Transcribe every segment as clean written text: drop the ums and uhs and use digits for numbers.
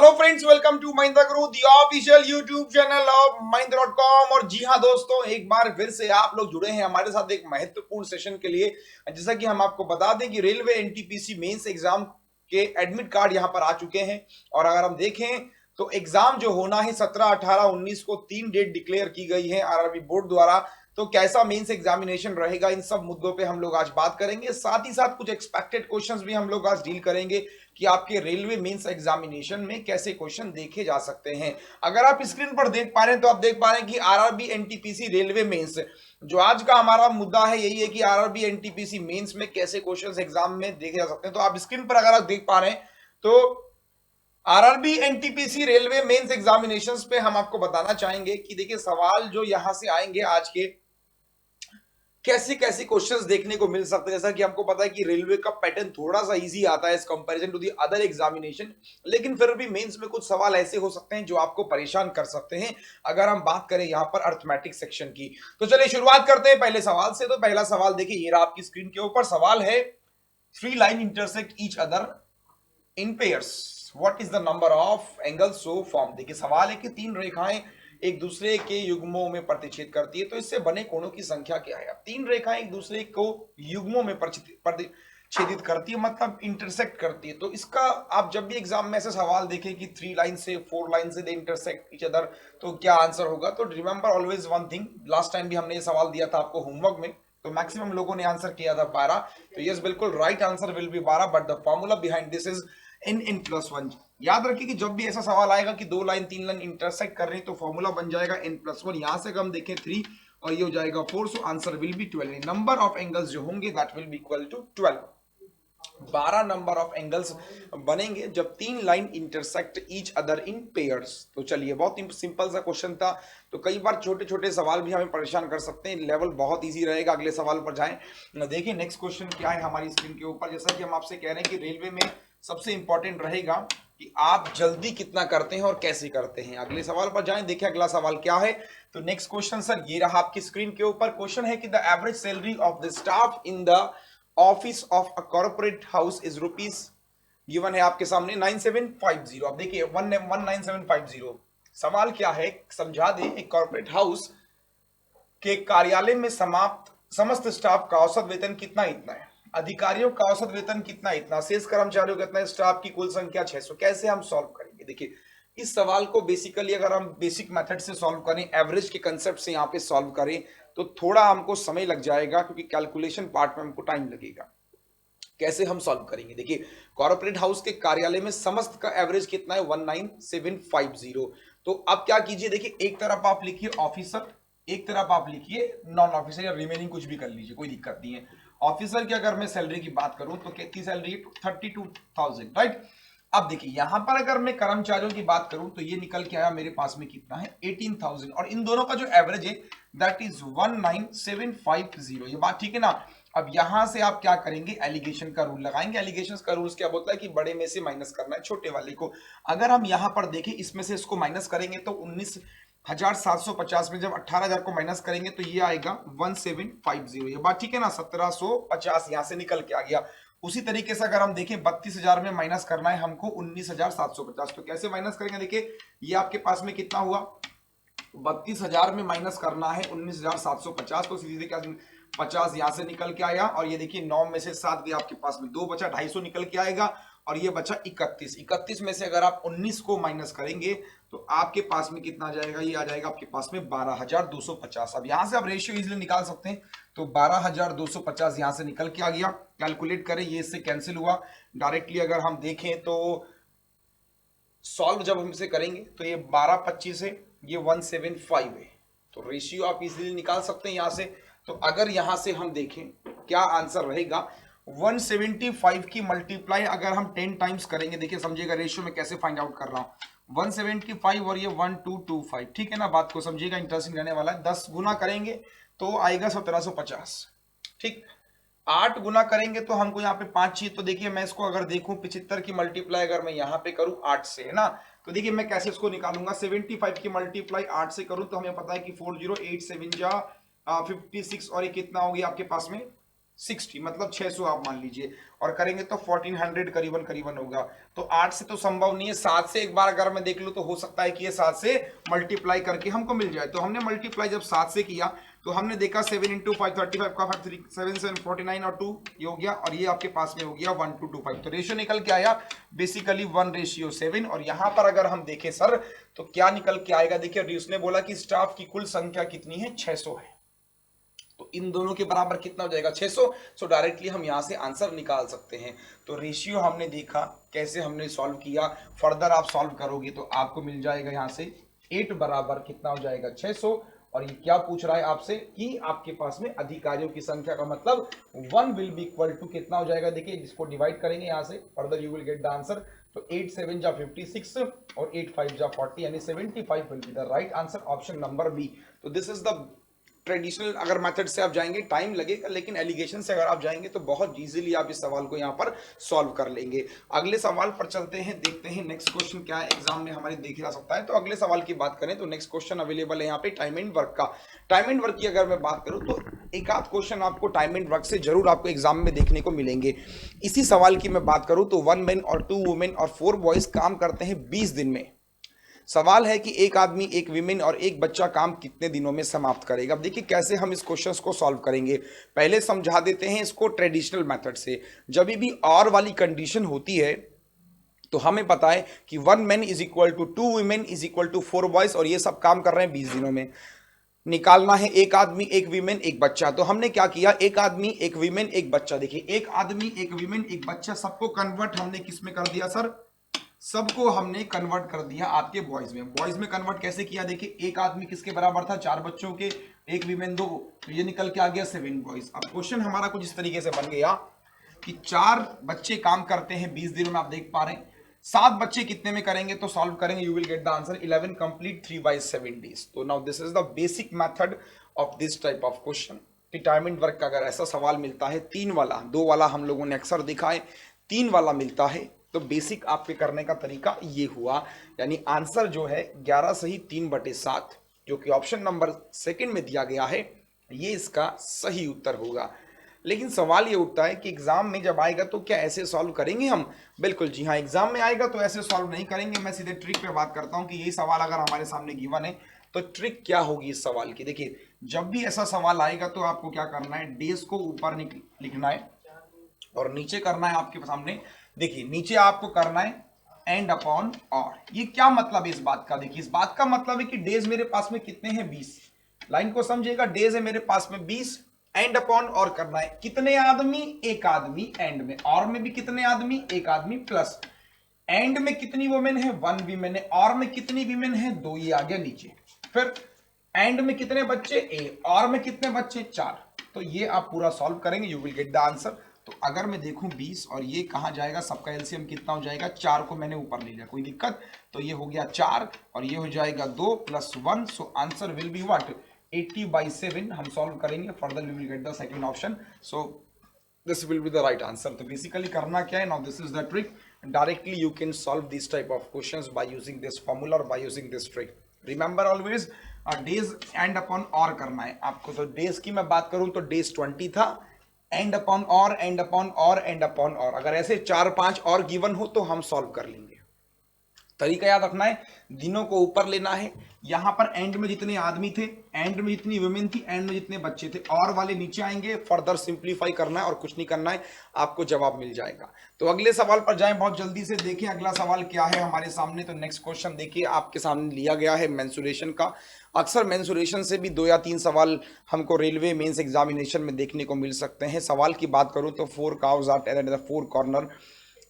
Hello friends, welcome to Mahindra Guru the official YouTube channel of महिंद्रा.com। और जी हाँ दोस्तों, एक बार फिर से आप लोग जुड़े हैं हमारे साथ एक महत्वपूर्ण सेशन के लिए। जैसा कि हम आपको बता दें कि रेलवे एनटीपीसी मेंस एग्जाम के एडमिट कार्ड यहाँ पर आ चुके हैं। और अगर हम देखें तो एग्जाम जो होना है 17, 18, 19 को 3 डेट डिक्लेयर की गई है आरआरबी बोर्ड द्वारा। तो कैसा मेंस एग्जामिनेशन रहेगा, इन सब मुद्दों पे हम लोग आज बात करेंगे। साथ ही साथ कुछ एक्सपेक्टेड क्वेश्चंस भी हम लोग आज डील करेंगे कि आपके रेलवे मेंस एग्जामिनेशन में कैसे क्वेश्चन देखे जा सकते हैं। अगर आप स्क्रीन पर देख पा रहे हैं तो आप देख पा रहे हैं कि आरआरबी एनटीपीसी रेलवे मेंस, जो आज का हमारा मुद्दा है यही है कि आरआरबी एनटीपीसी मेंस में कैसे क्वेश्चंस एग्जाम में देखे जा सकते हैं। तो आप स्क्रीन पर अगर आप देख पा रहे हैं तो RRB NTPC railway mains examinations पे हम आपको बताना चाहेंगे कि देखिए सवाल जो यहां से आएंगे आज के, कैसे कैसे क्वेश्चंस देखने को मिल सकते हैं। जैसा कि हमको पता है कि रेलवे का पैटर्न थोड़ा सा इजी आता है इस comparison to the other examination, लेकिन फिर भी मेंस में कुछ सवाल ऐसे हो सकते हैं जो आपको परेशान कर सकते हैं अगर हम बात करें यहाँ पर अर्थमेटिक सेक्शन की। तो चलिए शुरुआत करते हैं पहले सवाल से। तो पहला सवाल देखिए, ये रहा आपकी स्क्रीन के ऊपर। सवाल है, 3 line intersect each other in pairs, what is the number of angles so form. देखिए सवाल है कि 3 रेखाएं एक दूसरे के युग्मों में प्रतिच्छेद करती है, तो इससे बने कोणों की संख्या क्या है। अब 3 रेखाएं एक दूसरे को युग्मों में प्रतिच्छेदित करती है, मतलब इंटरसेक्ट करती है। तो इसका आप जब भी एग्जाम में ऐसे सवाल देखें कि 3 लाइन से 4 लाइन से दे इंटरसेक्ट ईच अदर, तो क्या आंसर होगा। तो remember always one thing, last time भी हमने ये सवाल दिया था आपको होमवर्क में, तो मैक्सिमम लोगों ने आंसर किया था 12। तो यस, बिल्कुल right answer will be 12, but the formula behind this is n+1। याद रखिए कि जब भी ऐसा सवाल आएगा कि 2 लाइन 3 लाइन इंटरसेक्ट कर रहे हैं तो फॉर्मूला बन जाएगा n+1। यहां से हम देखें 3 और ये हो जाएगा 4, so answer will be 12। Number of angles जो होंगे that will be equal to 12। 12 number of angles बनेंगे जब 3 line intersect each other in pairs. तो चलिए, बहुत सिंपल सा क्वेश्चन था। तो कई बार छोटे छोटे सवाल भी हमें परेशान कर सकते हैं, लेवल बहुत इजी रहेगा। अगले सवाल पर जाएं। देखिए नेक्स्ट क्वेश्चन क्या है हमारी स्क्रीन के ऊपर। जैसा कि हम आपसे कह रहे हैं कि रेलवे में सबसे इंपॉर्टेंट रहेगा कि आप जल्दी कितना करते हैं और कैसे करते हैं। अगले सवाल पर जाएं, देखिए अगला सवाल क्या है। तो नेक्स्ट क्वेश्चन सर ये रहा आपकी स्क्रीन के ऊपर। क्वेश्चन है कि the average salary of the staff in the office of a corporate house is rupees, given है आपके सामने 9750। अब देखिए 19750। सवाल क्या है समझा दें। एक कॉर्पोरेट हाउस के कार्यालय में समाप्त समस्त स्टाफ का औसत वेतन कितना इतना है, अधिकारियों का औसत वेतन कितना इतना, शेष कर्मचारियों का कितना, स्टाफ की कुल संख्या 600। कैसे हम सॉल्व करेंगे। देखिए इस सवाल को बेसिकली अगर हम बेसिक मेथड से सॉल्व करें, एवरेज के कंसेप्ट से यहाँ पे सॉल्व करें, तो थोड़ा हमको समय लग जाएगा क्योंकि कैलकुलेशन पार्ट में हमको टाइम लगेगा। कैसे हम सॉल्व करेंगे। देखिए कॉर्पोरेट हाउस के कार्यालय में समस्त का एवरेज कितना है 19750। तो अब क्या कीजिए, देखिए एक तरफ आप लिखिए ऑफिसर, एक तरफ आप लिखिए नॉन ऑफिसर, या रिमेनिंग कुछ भी कर लीजिए, कोई दिक्कत नहीं है। ऑफिसर की अगर मैं सैलरी की बात करूं तो कितनी सैलरी है 32,000, राइट। अब देखिए यहां पर अगर मैं कर्मचारियों की बात करूं तो ये निकल के आया मेरे पास में कितना है 18,000, और इन दोनों का जो एवरेज है दैट इज 19750। ये बात ठीक है ना। अब यहां से आप क्या करेंगे, एलिगेशन का रूल लगाएंगे। एलिगेशन का रूल क्या बोलता है कि बड़े में से माइनस करना है छोटे वाले को। अगर हम यहां पर देखें इसमें से इसको माइनस करेंगे तो 19,750 में जब 18,000 को माइनस करेंगे तो ये आएगा 1750। ये बात ठीक है ना। 1750 यहां से निकल के आ गया। उसी तरीके से अगर हम देखें 32,000 में माइनस करना है हमको 19,750। तो कैसे माइनस करेंगे, देखिए ये आपके पास में कितना हुआ, 32,000 में माइनस करना है 19,750, तो सीधे क्या 50 यहां से निकल के आया। और ये देखिए 9 में से 7 गया, आपके पास में 2 बचा, 250 निकल के आएगा। और ये बचा 31। 31 में से अगर आप 19 को माइनस करेंगे तो आपके पास में कितना आ जाएगा, ये आ जाएगा आपके पास में 12,250। अब यहां से आप रेशियो इजीली निकाल सकते हैं। तो 12,250 यहां से निकल के आ गया। कैलकुलेट करें, ये इससे कैंसिल हुआ। डायरेक्टली अगर हम देखें तो सॉल्व जब हम इसे करेंगे तो ये 12/25 है, ये 175 है। तो रेशियो आप इजीली निकाल सकते हैं यहां से। तो अगर यहां से हम देखें क्या आंसर रहेगा, 175 की मल्टीप्लाई अगर हम 10 टाइम्स करेंगे, देखिए समझिएगा रेशियो में कैसे फाइंड आउट कर रहा हूं। 175 और ये 1225, ठीक है ना। बात को समझिएगा, इंटरेस्टिंग रहने वाला है। 10 गुना करेंगे तो आएगा 1750, ठीक। 8 गुना करेंगे तो हमको यहाँ पे 5 चाहिए। तो देखिए मैं इसको अगर देखूं 75 की मल्टीप्लाई अगर मैं यहाँ पे करूं 8 से, है ना, तो देखिए मैं कैसे इसको निकालूंगा। 75 की मल्टीप्लाई 8 से करूं तो हमें पता है कि 40 8 7 जा 56, और ये कितना हो गया आपके पास में 60 मतलब 600 आप मान लीजिए, और करेंगे तो 1400 करीबन करीबन होगा। तो 8 से तो संभव नहीं है, 7 से एक बार अगर मैं देख लूं तो हो सकता है कि ये 7 से मल्टीप्लाई करके हमको मिल जाए। तो हमने मल्टीप्लाई जब 7 से किया तो हमने देखा 7 इंटू 5 35 का 5 3 7 7 49 और 2 ये हो गया, और ये आपके पास में हो गया 1:25। तो रेशियो निकल के आया बेसिकली 1:7। और यहां पर अगर हम देखें सर तो क्या निकल के आएगा, देखिए उसने बोला कि स्टाफ की कुल संख्या कितनी है, 600 है। तो इन दोनों के बराबर कितना हो जाएगा, 600। सो डायरेक्टली हम यहां से आंसर निकाल सकते हैं। तो रेशियो हमने देखा कैसे हमने सॉल्व किया, फर्दर आप सॉल्व करोगे तो आपको मिल जाएगा यहां से 8 बराबर कितना हो जाएगा, 600। और ये क्या पूछ रहा है आपसे कि आपके पास में अधिकारियों की संख्या का मतलब 1 विल बी इक्वल टू कितना हो जाएगा, देखिए जिसको डिवाइड करेंगे यहां से further you will get the answer. तो 8 7 जा 56 और 8 5 जा 40 यानी 75 will be the right answer, option number B. तो दिस इज द ट्रेडिशनल अगर मेथड से आप जाएंगे टाइम लगेगा, लेकिन एलिगेशन से अगर आप जाएंगे तो बहुत इजीली आप इस सवाल को यहाँ पर सॉल्व कर लेंगे। अगले सवाल पर चलते हैं, देखते हैं नेक्स्ट क्वेश्चन क्या है, एग्जाम में हमारे देख जा सकता है। तो अगले सवाल की बात करें तो नेक्स्ट क्वेश्चन अवेलेबल है यहाँ पे टाइम एंड वर्क का। टाइम एंड वर्क की अगर मैं बात करूँ तो एक आध क्वेश्चन आपको टाइम एंड वर्क से जरूर आपको एग्जाम में देखने को मिलेंगे। इसी सवाल की मैं बात करूँ तो 1 मैन और 2 वुमेन और 4 बॉयज काम करते हैं 20 दिन में। सवाल है कि एक आदमी, एक विमेन और एक बच्चा काम कितने दिनों में समाप्त करेगा। अब देखिए कैसे हम इस क्वेश्चन को सॉल्व करेंगे, पहले समझा देते हैं इसको ट्रेडिशनल मेथड से। जब भी और वाली कंडीशन होती है तो हमें पता है कि 1 man is equal to 2 women is equal to 4 boys, और ये सब काम कर रहे हैं 20 दिनों में। निकालना है एक आदमी, एक विमेन, एक बच्चा। तो हमने क्या किया, एक आदमी, एक विमेन, एक बच्चा। देखिए एक आदमी, एक विमेन, एक बच्चा, सबको कन्वर्ट हमने किस में कर दिया सर, सबको हमने कन्वर्ट कर दिया आपके बॉयज में। बॉयज में कन्वर्ट कैसे किया, देखिए एक आदमी किसके बराबर था, 4 बच्चों के, एक वीमेन 2, तो ये निकल के आ गया 7 बॉयज। अब क्वेश्चन हमारा कुछ इस तरीके से बन गया कि 4 बच्चे काम करते हैं 20 दिनों में, आप देख पा रहे हैं। 7 बच्चे कितने में करेंगे, तो सॉल्व करेंगे you will get the answer 11 complete 3/7 days. तो now this is the basic method of this type of question. Retirement work का अगर ऐसा सवाल मिलता है 3 वाला, 2 वाला हम लोगों ने अक्सर देखा है, 3 वाला मिलता है तो बेसिक आपके करने का तरीका ये हुआ। यानी आंसर जो है 11 सही 3/7 जो कि ऑप्शन नंबर सेकंड में दिया गया है, ये इसका सही उत्तर होगा। लेकिन सवाल ये उठता है कि एग्जाम में जब आएगा तो क्या ऐसे सॉल्व करेंगे हम, बिल्कुल जी हाँ, एग्जाम में आएगा तो ऐसे सॉल्व नहीं करेंगे। मैं सीधे ट्रिक पे बात करता हूं कि यही सवाल अगर हमारे सामने गिवन है तो ट्रिक क्या होगी इस सवाल की। देखिए जब भी ऐसा सवाल आएगा तो आपको क्या करना है, डेज को ऊपर लिखना है और नीचे करना है आपके सामने, देखिए नीचे आपको करना है एंड अपॉन और। ये क्या मतलब है इस बात का, देखिए इस बात का मतलब है कि डेज मेरे पास में कितने हैं 20। लाइन को समझिएगा, डेज है मेरे पास में 20, एंड अपॉन और करना है कितने आदमी, एक आदमी, एंड में और में भी कितने आदमी, एक आदमी, प्लस एंड में कितनी वुमेन है, 1 वीमेन है, और में कितनी वीमेन है, 2, ये आ गया नीचे। फिर एंड में कितने बच्चे, ए, और में कितने बच्चे, 4। तो ये आप पूरा सॉल्व करेंगे you will get the answer. तो अगर मैं देखूं 20 और ये कहां जाएगा, सबका एलसीएम कितना हो जाएगा, 4 को मैंने ऊपर ले लिया, कोई दिक्कत, तो ये हो गया 4 और ये हो जाएगा 2 + 1। So answer will be what, 80/7। हम सॉल्व करेंगे, further we will get the second option. So this will be the right answer. तो बेसिकली करना क्या है, now this is the trick, directly you can solve this type of questions by using this formula और by using this trick. Remember always days and upon और करना है आपको। तो डेज की मैं बात करूं तो डेज 20 था, एंड अपॉन और, एंड अपॉन और, एंड अपॉन और। अगर ऐसे 4-5 और गिवन हो तो हम सॉल्व कर लेंगे। तरीका याद रखना है, दिनों को ऊपर लेना है, यहां पर एंड में जितने आदमी थे, एंड में जितनी वुमेन थी, एंड में जितने बच्चे थे, और वाले नीचे आएंगे, फर्दर सिंप्लीफाई करना है और कुछ नहीं करना है, आपको जवाब मिल जाएगा। तो अगले सवाल पर जाएं, बहुत जल्दी से देखें अगला सवाल क्या है हमारे सामने। तो नेक्स्ट क्वेश्चन देखिए आपके सामने लिया गया है मेंसुरेशन का। अक्सर मेंसुरेशन से भी 2 या 3 सवाल हमको रेलवे मेंस एग्जामिनेशन में देखने को मिल सकते हैं। सवाल की बात करूं तो 4 काउज आर टेल्ड एट द 4 कॉर्नर।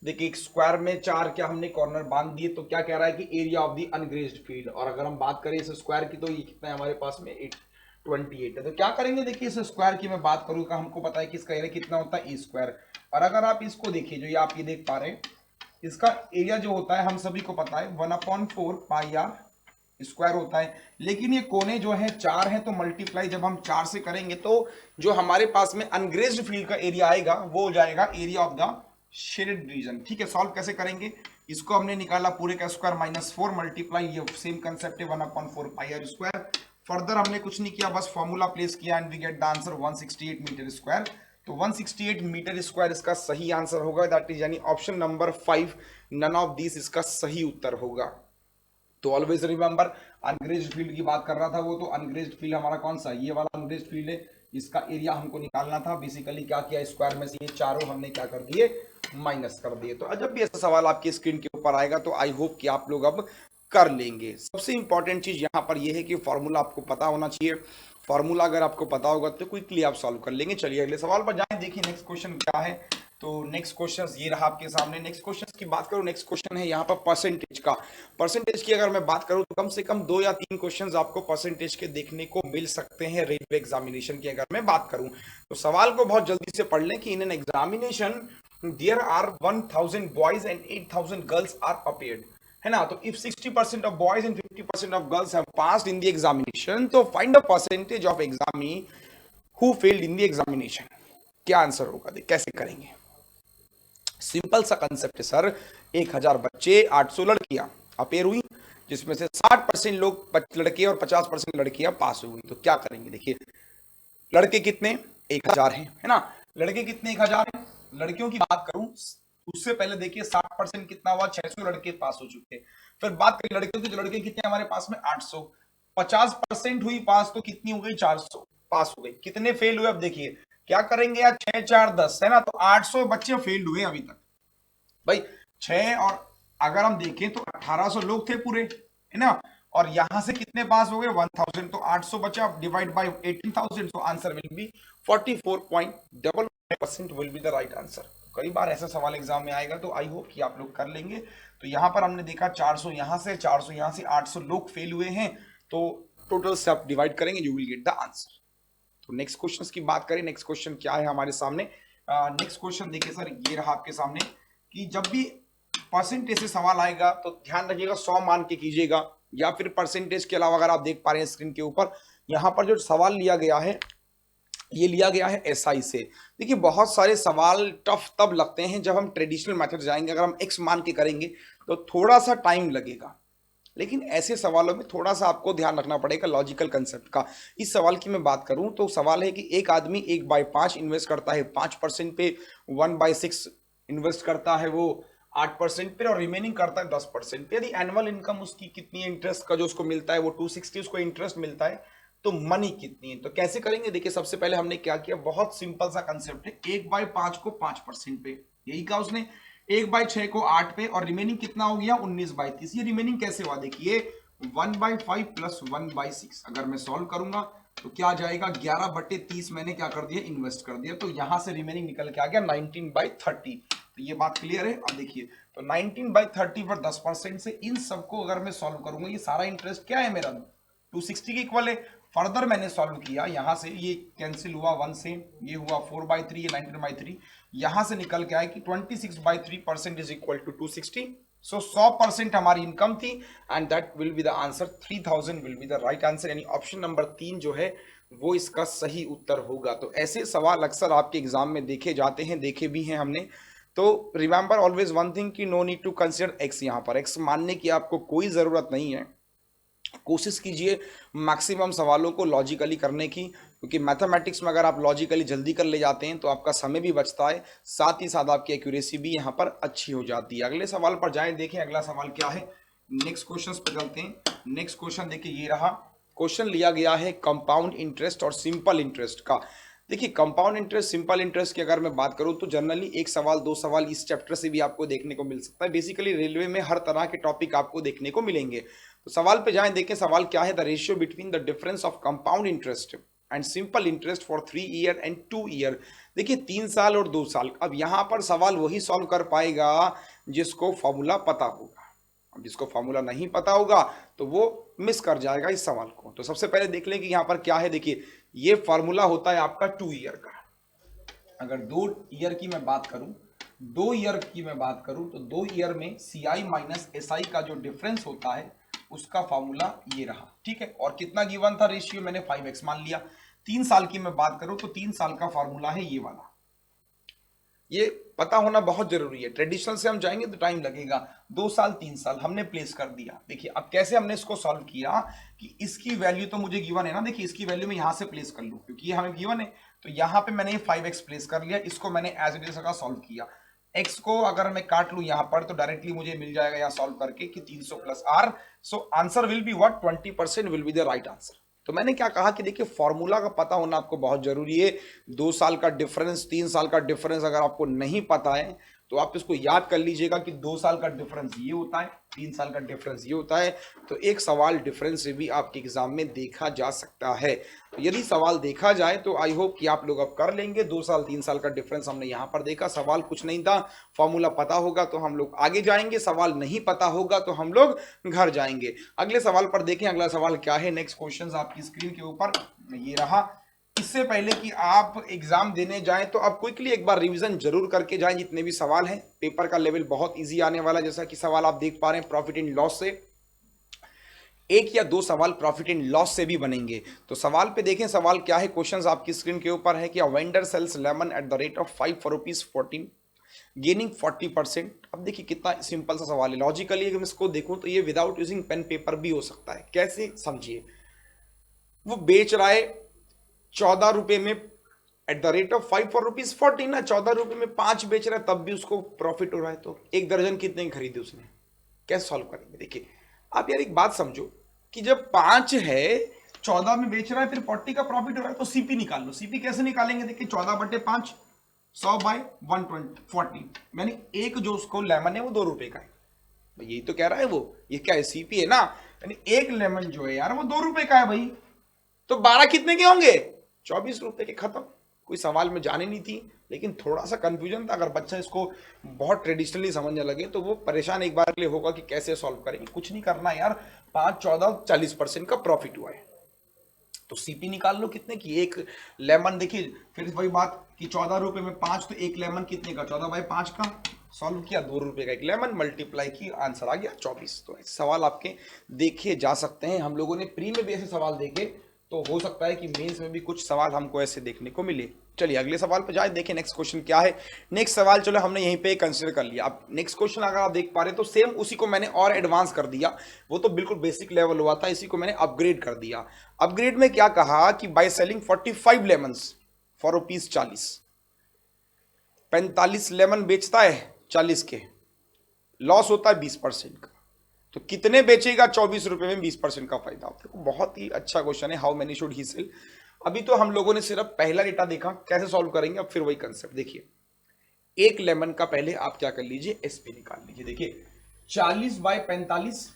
देखिए एक स्क्वायर में 4 क्या हमने कॉर्नर बांध दिए, तो क्या कह रहा है कि area of the ungrazed field. और अगर हम बात करें इस स्क्वायर की तो ये कितना है हमारे पास में 28 है। तो क्या करेंगे, देखिए इस स्क्वायर की मैं बात करूं का हमको पता है कि इसका एरिया कितना होता है, ई स्क्वायर। और अगर आप इसको देखिए, जो ये आप ये देख पा रहे हैं, इसका एरिया जो होता है हम सभी को पता है 1/4 पाई आर स्क्वायर होता है। लेकिन ये कोने जो है 4 है, तो मल्टीप्लाई जब हम 4 से करेंगे तो जो हमारे पास में अनग्रेज्ड फील्ड का एरिया आएगा वो हो जाएगा area of the shaded region. ठीक है, सॉल्व कैसे करेंगे, इसको हमने निकाला पूरे का स्क्वायर -4 मल्टीप्लाई, ये सेम कंसेप्ट है 1/4 पाई आर स्क्वायर। फर्दर हमने कुछ नहीं किया, बस फॉर्मूला प्लेस किया and we get the answer 168 metre square. तो 168 मीटर स्क्वायर इसका सही आंसर होगा, दैट इज यानी option number 5, none of this इसका सही उत्तर होगा। तो ऑलवेज रिमेंबर, अनग्रेज्ड फील्ड की बात कर रहा था वो, तो अनग्रेज्ड फील्ड हमारा कौन सा, ये वाला अनग्रेज्ड फील्ड है, इसका एरिया हमको निकालना था। बेसिकली क्या किया, स्क्वायर में से ये चारों हमने क्या कर दिए, माइनस कर दिए। तो जब भी ऐसा सवाल आपकी स्क्रीन के ऊपर आएगा तो आई होप कि आप लोग अब कर लेंगे। सबसे इंपॉर्टेंट चीज यहां पर यह है कि फॉर्मूला आपको पता होना चाहिए। फॉर्मूला अगर आपको पता होगा तो क्विकली आप सॉल्व कर लेंगे। चलिए अगले सवाल पर जाएं। देखिए नेक्स्ट क्वेश्चन क्या है। तो नेक्स्ट क्वेश्चन ये रहा आपके सामने। नेक्स्ट क्वेश्चन की बात करूं, नेक्स्ट क्वेश्चन है यहाँ पर परसेंटेज का। परसेंटेज की अगर मैं बात करूं तो कम से कम 2 या 3 क्वेश्चंस आपको परसेंटेज के देखने को मिल सकते हैं रेलवे एग्जामिनेशन की अगर मैं बात करूं। तो सवाल को बहुत जल्दी से पढ़ लें कि in an examination there are 1000 boys and 8000 girls are appeared, है ना। तो if 60% of boys and 50% of girls have passed in the examination, तो find the percentage of examinee who failed in the examination. क्या answer होगा, कैसे करेंगे। Simple सा concept है सर। 1000 बच्चे, 800 लड़कियां अपेयर हुई, जिसमें से 60% लोग लड़के और 50% लड़कियां पास हुई। तो क्या करेंगे, देखिए लड़के कितने 1000 हैं, है ना। लड़के कितने 1000 हैं। लड़कियों की बात करूं उससे पहले देखिए 60% कितना हुआ, 600 लड़के पास हो चुके। फिर बात करें लड़कियों की, तो लड़के कितने हमारे पास में 800, 50% हुई पास तो कितनी हो गई, 400 पास हो गई। कितने फेल हुए, अब देखिए क्या करेंगे यार, 6 4 10, है ना। तो 800 बच्चे फेल हुए अभी तक भाई। 6 और अगर हम देखें तो 1800 लोग थे पूरे, है ना। और यहां से कितने पास हो गए, 1000। तो 800 बचा, डिवाइड बाय 18000, तो answer will B 44.55% will be the right answer. कई बार ऐसा सवाल एग्जाम में आएगा, तो आई होप कि आप लोग कर लेंगे। तो यहां पर हमने देखा 400 यहां से, 400 यहां से, 800 लोग फेल हुए हैं। तो टोटल से आप डिवाइड करेंगे, you will get the answer. तो नेक्स्ट क्वेश्चन की बात करें, नेक्स्ट क्वेश्चन क्या है हमारे सामने। नेक्स्ट क्वेश्चन देखिए सर, ये रहा आपके सामने कि जब भी परसेंटेज से सवाल आएगा तो ध्यान रखिएगा 100 मान के कीजिएगा, या फिर परसेंटेज के अलावा अगर आप देख पा रहे हैं स्क्रीन के ऊपर, यहां पर जो सवाल लिया गया है ये लिया गया है एसआई से। देखिए बहुत सारे सवाल टफ तब लगते हैं जब हम ट्रेडिशनल मेथड जाएंगे। अगर हम एक्स मान के करेंगे तो थोड़ा सा टाइम लगेगा, लेकिन ऐसे सवालों में थोड़ा सा आपको ध्यान रखना पड़ेगा लॉजिकल कंसेप्ट का। इस सवाल की मैं बात करूं तो सवाल है कि एक आदमी 1/5 इन्वेस्ट करता है 5% पे, 1/6 इन्वेस्ट करता है वो 8% पे, और रिमेनिंग करता है 10% पे। यदि एनुअल इनकम उसकी कितनी है, इंटरेस्ट का जो उसको मिलता है वो 260 उसको इंटरेस्ट मिलता है, तो मनी कितनी है। तो कैसे करेंगे, देखिए सबसे पहले हमने क्या किया, बहुत सिंपल सा कंसेप्ट है। 1/5 को 5% पे, यही कहा उसने। 1/6 को 8 पे, और रिमेनिंग कितना हो गया 19/30। ये रिमेनिंग कैसे हुआ, देखिए 1/5 प्लस 1/6 अगर मैं सॉल्व करूंगा तो क्या आ जाएगा, 11/30 मैंने क्या कर दिया, इन्वेस्ट कर दिया। तो यहां से रिमेनिंग निकल के आ गया 19/30। तो ये बात क्लियर है। अब देखिए तो 19/30 पर 10% से इन सबको अगर मैं सॉल्व करूंगा, ये सारा इंटरेस्ट क्या है मेरा 260 के इक्वल है। फर्दर मैंने सॉल्व किया, यहां से ये कैंसिल हुआ 1 से, ये हुआ 4/3, ये 19/3, यहां से निकल के आया कि 26/3% इज इक्वल टू 260। सो 100% हमारी इनकम थी, and that will be the answer, 3000 will be the right answer. यानी ऑप्शन नंबर 3 जो है वो इसका सही उत्तर होगा। तो ऐसे सवाल अक्सर आपके एग्जाम में देखे जाते हैं, देखे भी हैं हमने। तो रिमेंबर ऑलवेज वन थिंग कि no need to consider x, यहां पर एक्स मानने की आपको कोई जरूरत नहीं है। कोशिश कीजिए मैक्सिमम सवालों को लॉजिकली करने की, क्योंकि मैथमेटिक्स में अगर आप लॉजिकली जल्दी कर ले जाते हैं तो आपका समय भी बचता है, साथ ही साथ आपकी एक्यूरेसी भी यहाँ पर अच्छी हो जाती है। अगले सवाल पर जाएं, देखें अगला सवाल क्या है। नेक्स्ट क्वेश्चन पर चलते हैं। नेक्स्ट क्वेश्चन देखिए ये रहा। क्वेश्चन लिया गया है कंपाउंड इंटरेस्ट और सिंपल इंटरेस्ट का। देखिए कंपाउंड इंटरेस्ट, सिंपल इंटरेस्ट की अगर मैं बात करूं तो जनरली एक सवाल 2 सवाल इस चैप्टर से भी आपको देखने को मिल सकता है। बेसिकली रेलवे में हर तरह के टॉपिक आपको देखने को मिलेंगे। तो सवाल पे जाएं, देखें सवाल क्या है। The ratio between the difference of compound interest and simple interest for 3 year and 2 year. देखिए 3 साल और 2 साल। अब यहां पर सवाल वही सॉल्व कर पाएगा जिसको फॉर्मूला पता होगा। अब जिसको फॉर्मूला नहीं पता होगा तो वो मिस कर जाएगा इस सवाल को। तो सबसे पहले देख लें कि यहां पर क्या है। देखिए ये फॉर्मूला होता है आपका 2 ईयर का। अगर 2 ईयर की मैं बात करूं, 2 ईयर की मैं बात करूं तो 2 ईयर में CI माइनस SI का जो डिफरेंस होता है उसका फॉर्मूला ये रहा, ठीक है। और कितना गिवन था रेशियो, मैंने 5x मान लिया। 3 साल की मैं बात करूं तो 3 साल का फॉर्मूला है ये वाला। ये पता होना बहुत जरूरी है। ट्रेडिशनल से हम जाएंगे तो टाइम लगेगा, 2 साल 3 साल। हमने प्लेस कर दिया। देखिए अब कैसे हमने इसको सॉल्व किया कि इसकी वैल्यू तो मुझे गिवन है ना, देखिए इसकी वैल्यू मैं यहां से प्लेस कर लूं क्योंकि ये हमें गिवन है। तो यहां पे मैंने 5x प्लेस कर लिया, इसको मैंने एज इट इज का सॉल्व किया। x को अगर मैं काट लूं यहां पर तो डायरेक्टली मुझे मिल जाएगा यहां सॉल्व करके कि 300 plus r। So answer will be what, 20% will be the right answer. तो मैंने क्या कहा कि देखिए फॉर्मूला का पता होना आपको बहुत जरूरी है। 2 साल का डिफरेंस, 3 साल का डिफरेंस अगर आपको नहीं पता है तो आप इसको याद कर लीजिएगा कि 2 साल का डिफरेंस ये होता है, 3 साल का डिफरेंस ये होता है। तो एक सवाल डिफरेंस से भी आपके एग्जाम में देखा जा सकता है। तो यदि सवाल देखा जाए तो आई होप कि आप लोग अब कर लेंगे। 2 साल 3 साल का डिफरेंस हमने यहां पर देखा, सवाल कुछ नहीं था। फॉर्मूला पता होगा तो हम लोग आगे जाएंगे, सवाल नहीं पता होगा तो हम लोग घर जाएंगे। अगले सवाल पर देखें, अगला सवाल क्या है। नेक्स्ट क्वेश्चन आपकी स्क्रीन के ऊपर ये रहा। इससे पहले कि आप एग्जाम देने जाएं तो आप क्विकली एक बार रिवीजन जरूर करके जाएं जितने भी सवाल हैं। पेपर का लेवल बहुत इजी आने वाला है। जैसा कि सवाल आप देख पा रहे हैं प्रॉफिट एंड लॉस से, 1 या 2 सवाल प्रॉफिट एंड लॉस से भी बनेंगे। तो सवाल पे देखें, सवाल क्या है। क्वेश्चंस आपकी स्क्रीन के ऊपर है कि a vendor sells lemon at the rate of 5 for ₹14 gaining 40%। अब देखिए कितना सिंपल सा सवाल है। लॉजिकली अगर मैं इसको देखूं तो ये विदाउट यूजिंग पेन पेपर भी हो सकता है। कैसे, समझिए। वो बेच रहा है 14 रुपए में eight the rate of 5 for ₹14 ना, 14 रुपए में 5 बेच रहा है तब भी उसको प्रॉफिट हो रहा है। तो 1 दर्जन कितने की खरीदे उसने, कैसे सॉल्व करेंगे। देखिए आप यार एक बात समझो कि जब 5 है, 14 में बेच रहा है, फिर 40 का प्रॉफिट हो रहा है तो सीपी निकाल लो। सीपी कैसे निकालेंगे, देखिए 14/5 100/140, यानी एक जो उसको लेमन है वो 2 रुपए का है। यही तो कह रहा है वो, ये क्या है, सीपी है ना। यानी एक लेमन जो है यार वो 2 रुपए का है भाई। तो 12 कितने के होंगे, 24 रुपए के। खत्म। कोई सवाल में जाने नहीं थी, लेकिन थोड़ा सा कंफ्यूजन था। अगर बच्चा इसको बहुत ट्रेडिशनली समझने लगे तो वो परेशान एक बार के लिए होगा कि कैसे सॉल्व करेंगे। कुछ नहीं करना यार, 5, 14, 40% का प्रॉफिट हुआ है तो सीपी निकाल लो कितने की। एक लेमन, देखिए फिर वही बात कि 14 रुपए में 5, तो एक लेमन कितने का, 14/5 का। सॉल्व किया, 2 रुपए का एक लेमन, मल्टीप्लाई की, आंसर आ गया 24। तो ऐसे सवाल आपके देखे जा सकते हैं। हम लोगों ने प्री में भी ऐसे सवाल देखे, तो हो सकता है कि मेंस में भी कुछ सवाल हमको ऐसे देखने को मिले। चलिए अगले सवाल पर जाए, देखें नेक्स्ट क्वेश्चन क्या है। नेक्स्ट सवाल चलो हमने यहीं पे कंसीडर कर लिया। अब नेक्स्ट क्वेश्चन अगर आप देख पा रहे तो सेम उसी को मैंने और एडवांस कर दिया। वो तो बिल्कुल बेसिक लेवल हुआ था, इसी को मैंने अपग्रेड कर दिया। अपग्रेड में क्या कहा कि by selling 45 lemons for ₹40, 45 lemon बेचता है 40 के, लॉस होता है 20% का। तो कितने बेचेगा 24 रुपए में 20% का फायदा। देखो बहुत ही अच्छा क्वेश्चन है, how many should he sell. अभी तो हम लोगों ने सिर्फ पहला डेटा देखा, कैसे सॉल्व करेंगे अब फिर वही कंसेप्ट। देखिए एक लेमन का पहले आप क्या कर लीजिए, एसपी निकाल लीजिए। देखिए 40/45,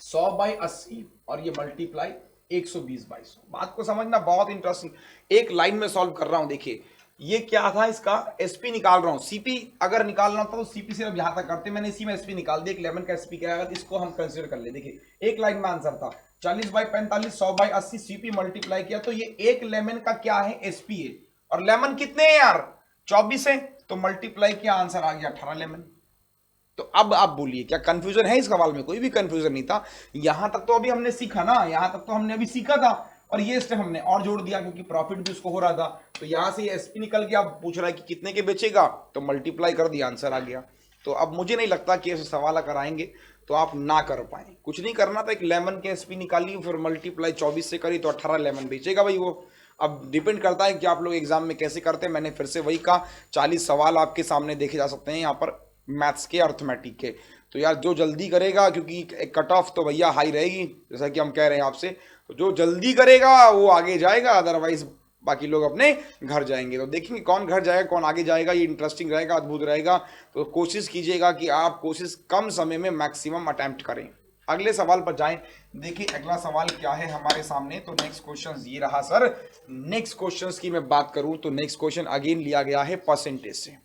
100/80 और ये मल्टीप्लाई 120/100। बात को समझना बहुत इंटरेस्टिंग, एक लाइन में सॉल्व कर रहा हूं। देखिए ये क्या था, इसका एसपी निकाल रहा हूं। सीपी अगर निकालना था तो सीपी सिर्फ यहां तक करते, मैंने इसी में एसपी निकाल दिया। एक लेमन का एसपी क्या है, इसको हम कंसीडर कर ले। देखिए एक लाइन में आंसर था 40/45, 100/80, सीपी मल्टीप्लाई किया तो ये एक लेमन का क्या है, एसपी है। और लेमन कितने हैं यार, 24 है, तो मल्टीप्लाई किया, आंसर आ गया 18 लेमन। तो अब आप बोलिए क्या कंफ्यूजन है इस सवाल में, कोई भी कंफ्यूजन नहीं था। यहां तक तो अभी हमने सीखा ना, यहां तक तो हमने अभी सीखा था, और ये स्टेप हमने और जोड़ दिया क्योंकि प्रॉफिट भी उसको हो रहा था। तो यहां से ये एसपी निकल गया, पूछ रहा है कि कितने के बेचेगा, तो मल्टीप्लाई कर दिया, आंसर आ गया। तो अब मुझे नहीं लगता कि ऐसे सवाल अगर आएंगे तो आप ना कर पाए। कुछ नहीं करना था, एक लेमन के एसपी निकाली, फिर मल्टीप्लाई 24 से करी तो 18 लेमन बेचेगा भाई वो। अब डिपेंड करता है कि आप लोग एग्जाम में कैसे करते हैं। मैंने फिर से वही कहा, 40 सवाल आपके सामने देखे जा सकते हैं यहाँ पर मैथ्स के, अर्थमेटिक के। तो यार जो जल्दी करेगा, क्योंकि कट ऑफ तो भैया हाई रहेगी जैसा कि हम कह रहे हैं आपसे, तो जो जल्दी करेगा वो आगे जाएगा, अदरवाइज बाकी लोग अपने घर जाएंगे। तो देखेंगे कौन घर जाएगा कौन आगे जाएगा, ये इंटरेस्टिंग रहेगा, अद्भुत रहेगा। तो कोशिश कीजिएगा कि आप कोशिश कम समय में मैक्सिमम अटेम्प्ट करें। अगले सवाल पर जाएं। देखिए अगला सवाल क्या है हमारे सामने। तो नेक्स्ट क्वेश्चन ये रहा सर। नेक्स्ट क्वेश्चन की मैं बात करूं तो नेक्स्ट क्वेश्चन अगेन लिया गया है परसेंटेज से।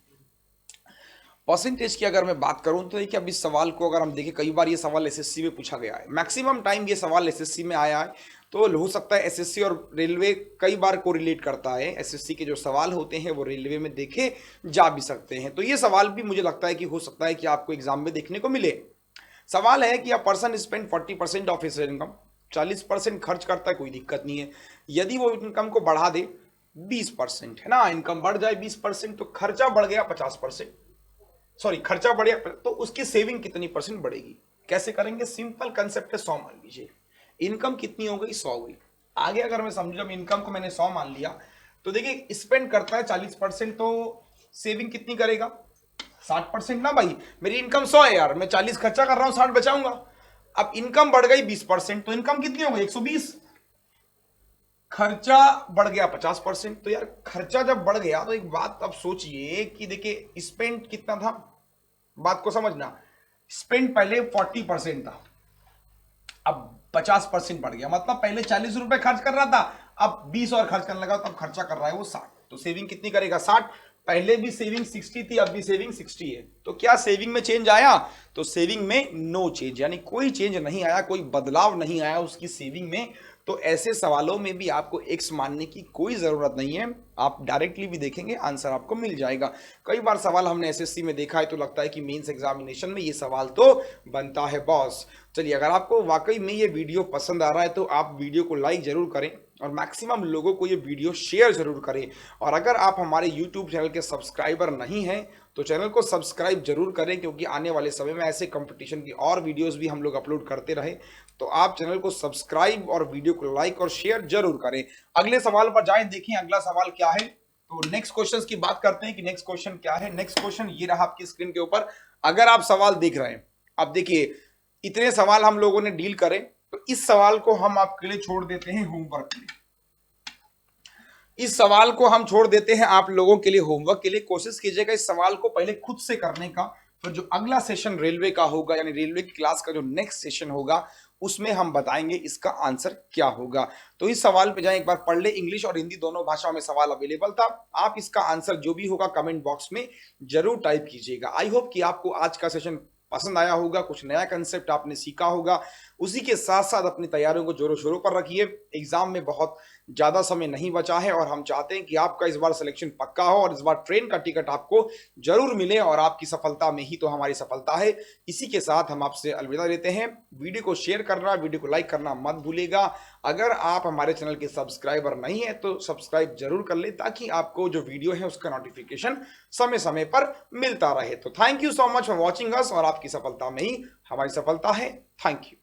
परसेंटेज की अगर मैं बात करूं तो देखिए अब इस सवाल को अगर हम देखें, कई बार ये सवाल एसएससी में पूछा गया है, मैक्सिमम टाइम ये सवाल एसएससी में आया है। तो हो सकता है एसएससी और रेलवे कई बार को रिलेट करता है, एसएससी के जो सवाल होते हैं वो रेलवे में देखे जा भी सकते हैं। तो ये सवाल भी मुझे लगता है कि हो सकता है कि आपको एग्जाम में देखने को मिले। सवाल है कि a person spend 40% of his income, 40% खर्च करता है, कोई दिक्कत नहीं है। यदि वो इनकम को बढ़ा दे 20% है ना, इनकम बढ़ जाए 20% तो खर्चा बढ़ गया 50%, सॉरी खर्चा बढ़ गया तो उसकी सेविंग कितनी परसेंट बढ़ेगी। कैसे करेंगे, सिंपल कंसेप्ट है, 100 मान लीजिए, इनकम कितनी हो गई, 100 हुई। आगे अगर मैं समझू, जब इनकम को मैंने 100 मान लिया तो देखिए स्पेंड करता है 40%, तो सेविंग कितनी करेगा, 60% ना भाई। मेरी इनकम 100 है यार, मैं 40 खर्चा कर रहा हूं, 60 बचाऊंगा। अब इनकम बढ़ गई 20%, तो इनकम कितनी हो गई 120, खर्चा बढ़ गया 50%। तो यार खर्चा जब बढ़ गया तो एक बात अब सोचिए कि देखिए स्पेंड कितना था, बात को समझना, स्पेंड पहले 40% था, अब 50% बढ़ गया, मतलब पहले 40 रुपए खर्च कर रहा था, अब 20 और खर्च करने लगा, तो अब खर्चा कर रहा है वो 60। तो सेविंग कितनी करेगा, 60। पहले भी सेविंग 60 थी, अब भी सेविंग 60 है। तो क्या सेविंग में चेंज आया, तो सेविंग में नो चेंज, यानी कोई चेंज नहीं आया, कोई बदलाव नहीं आया उसकी सेविंग में। तो ऐसे सवालों में भी आपको एक्स मानने की कोई जरूरत नहीं है, आप डायरेक्टली भी देखेंगे आंसर आपको मिल जाएगा। कई बार सवाल हमने एसएससी में देखा है, तो लगता है कि मेंस एग्जामिनेशन में ये सवाल तो बनता है बॉस। चलिए, अगर आपको वाकई में ये वीडियो पसंद आ रहा है तो आप वीडियो को लाइक जरूर करें और मैक्सिमम लोगों को ये वीडियो शेयर जरूर करें। और अगर आप हमारे यूट्यूब चैनल के सब्सक्राइबर नहीं हैं तो चैनल को सब्सक्राइब जरूर करें, क्योंकि आने वाले समय में ऐसे कंपटीशन की और वीडियोस भी हम लोग अपलोड करते रहे। तो आप चैनल को सब्सक्राइब और वीडियो को लाइक और शेयर जरूर करें। अगले सवाल पर जाएं, देखें अगला सवाल क्या है। तो नेक्स्ट क्वेश्चन की बात करते हैं कि नेक्स्ट क्वेश्चन क्या है। नेक्स्ट क्वेश्चन ये रहा आपकी स्क्रीन के ऊपर, अगर आप सवाल देख रहे हैं। अब देखिए, इतने सवाल हम लोगों ने डील करे, तो इस सवाल को हम आपके लिए छोड़ देते हैं होमवर्क के लिए। इस सवाल को हम छोड़ देते हैं आप लोगों के लिए होमवर्क के लिए। कोशिश कीजिएगा इस सवाल को पहले खुद से करने का, तो जो अगला सेशन रेलवे का होगा, यानी रेलवे की क्लास का जो नेक्स्ट सेशन होगा, उसमें हम बताएंगे इसका आंसर क्या होगा। तो इस सवाल पे जाएं, एक बार पढ़ ले, इंग्लिश और हिंदी दोनों भाषाओं में सवाल अवेलेबल था। आप इसका आंसर जो भी होगा कमेंट बॉक्स में जरूर टाइप कीजिएगा। आई होप कि आपको आज का सेशन पसंद आया होगा, कुछ नया कंसेप्ट आपने सीखा होगा। उसी के साथ साथ अपनी तैयारियों को जोरों शोरों पर रखिए। एग्जाम में बहुत ज्यादा समय नहीं बचा है और हम चाहते हैं कि आपका इस बार सिलेक्शन पक्का हो और इस बार ट्रेन का टिकट आपको जरूर मिले, और आपकी सफलता में ही तो हमारी सफलता है। इसी के साथ हम आपसे अलविदा लेते हैं। वीडियो को शेयर करना, वीडियो को लाइक करना मत भूलिएगा। अगर आप हमारे चैनल के सब्सक्राइबर नहीं है तो सब्सक्राइब जरूर कर ले, ताकि आपको जो वीडियो है उसका नोटिफिकेशन समय समय पर मिलता रहे। तो thank you so much for watching us, और आपकी सफलता में ही हमारी सफलता है। Thank you.